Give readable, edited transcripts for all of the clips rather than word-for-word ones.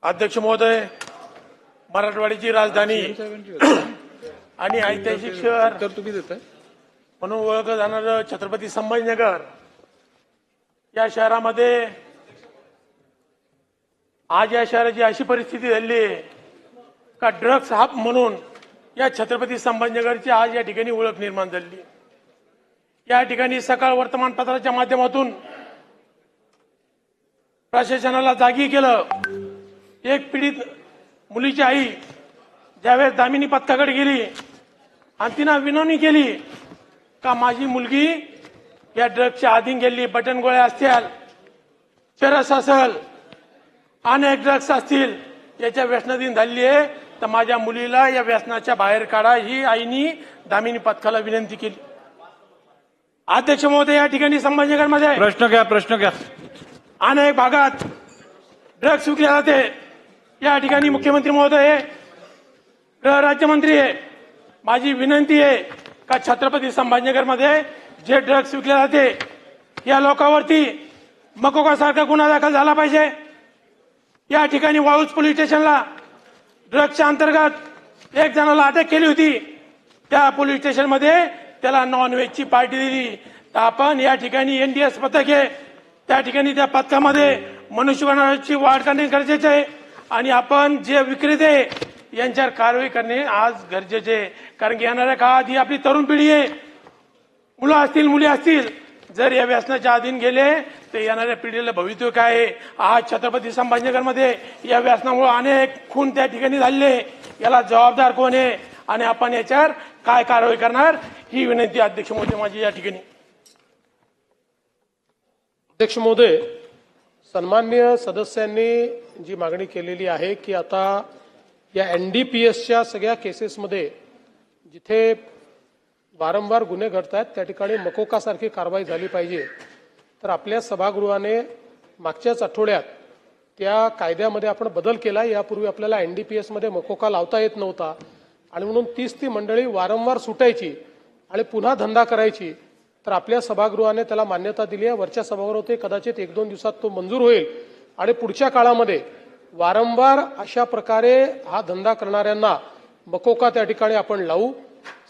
अध्यक्ष महोदय, मराठवाड्याची राजधानी आणि ऐतिहासिक शहर म्हणून ओळखलं जाणारं छत्रपती संभाजीनगर या शहरामध्ये आज या शहराची अशी परिस्थिती झाली आहे का ड्रग्स हब म्हणून या छत्रपती संभाजीनगरची आज या ठिकाणी ओळख निर्माण झाली। या ठिकाणी सकाळ वर्तमानपत्राच्या माध्यमातून प्रशासनाला जागी केलं। एक पीडित मुलीची आई ज्यावेळेस दामिनी पथकाकडे गेली आणि तिने विनवणी केली का माझी मुलगी या ड्रग्सच्या अधीन गेली, बटन गोळ्या असतील, चरस असेल, अनेक ड्रग्स असतील, याच्या व्यसनाधीन झाली आहे, तर माझ्या मुलीला या व्यसनाच्या बाहेर काढा ही आईनी दामिनी पथकाला विनंती केली। अध्यक्ष महोदय, या ठिकाणी संभाजीनगरमध्ये प्रश्न घ्या अनेक भागात ड्रग्स विकले जाते। या ठिकाणी मुख्यमंत्री महोदय, गृह राज्यमंत्री आहे, माझी विनंती आहे का छत्रपती संभाजीनगरमध्ये जे ड्रग्स विकले जाते या लोकांवरती मकोका सारखा गुन्हा दाखल झाला पाहिजे। या ठिकाणी वाळूज पोलीस स्टेशनला ड्रग्सच्या अंतर्गत एक जणाला अटक केली होती। त्या पोलीस स्टेशनमध्ये त्याला नॉन व्हेजची पार्टी दिली। तर आपण या ठिकाणी एनडीएस पथक आहे, त्या ठिकाणी त्या पथकामध्ये मनुष्यबळाची वाढ करणे गरजेचे आहे आणि आपण जे विक्रेते यांच्यावर कारवाई करणे आज गरजेचे आहे। कारण की येणाऱ्या काळात ही आपली तरुण पिढी आहे, मुलं असतील, मुली असतील, जर या व्यसनाच्या अधीन गेले तर येणाऱ्या पिढीला भवितव्य काय आहे। आज छत्रपती संभाजीनगरमध्ये या व्यसनामुळे अनेक खून त्या ठिकाणी झाले, याला जबाबदार कोण आहे आणि आपण याच्यावर काय कारवाई करणार ही विनंती अध्यक्ष महोदय माझी या ठिकाणी। अध्यक्ष महोदय, सन्माननीय सदस्यांनी जी मागणी केलेली आहे की आता या एनडीपीएसच्या सगळ्या केसेसमध्ये जिथे वारंवार गुन्हे घडत आहेत त्या ठिकाणी मकोकासारखी कारवाई झाली पाहिजे, तर आपल्या सभागृहाने मागच्याच आठवड्यात त्या कायद्यामध्ये आपण बदल केला। यापूर्वी आपल्याला एनडीपीएसमध्ये मकोका लावता येत नव्हता आणि म्हणून ती मंडळी वारंवार सुटायची आणि पुन्हा धंदा करायची। तर आपल्या सभागृहाने त्याला मान्यता दिली आहे। वरच्या सभागृहात कदाचित 1-2 दिवसात तो मंजूर होईल आणि पुढच्या काळामध्ये वारंवार अशा प्रकारे हा धंदा करणाऱ्यांना मकोका त्या ठिकाणी आपण लावू।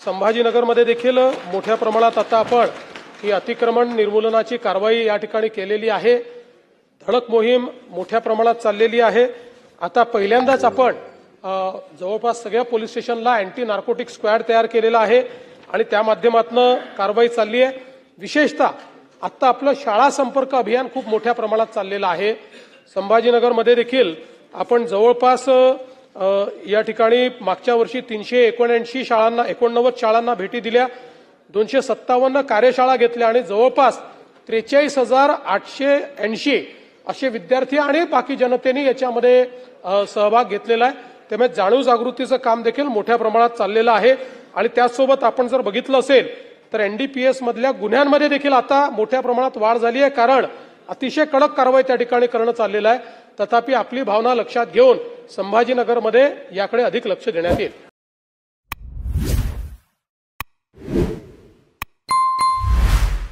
संभाजीनगरमध्ये देखील मोठ्या प्रमाणात आता आपण ही अतिक्रमण निर्मूलनाची कारवाई या ठिकाणी केलेली आहे। धडक मोहीम मोठ्या प्रमाणात चाललेली आहे। आता पहिल्यांदाच आपण जवळपास सगळ्या पोलीस स्टेशनला अँटी नार्कोटिक स्क्वॅड तयार केलेला आहे आणि त्या माध्यमातून कारवाई चालली आहे। विशेषतः आता आपलं शाळा संपर्क अभियान खूप मोठ्या प्रमाणात चाललेलं आहे। संभाजीनगरमध्ये देखील आपण जवळपास या ठिकाणी मागच्या वर्षी 389 शाळांना भेटी दिल्या, 257 कार्यशाळा घेतल्या आणि जवळपास 43,880 असे विद्यार्थी आणि बाकी जनतेने याच्यामध्ये सहभाग घेतलेला आहे। त्यामुळे जाणीव जागृतीचं काम देखील मोठ्या प्रमाणात चाललेलं आहे आणि त्याचसोबत आपण जर बघितलं असेल तर एनडीपीएस मधल्या गुन्ह्यांमध्ये देखील आता मोठ्या प्रमाणात वाढ झाली आहे, कारण अतिशय कडक कारवाई त्या ठिकाणी करणं चाललेलं आहे। तथापि आपली भावना लक्षात घेऊन संभाजीनगरमध्ये याकडे अधिक लक्ष देण्यात येईल।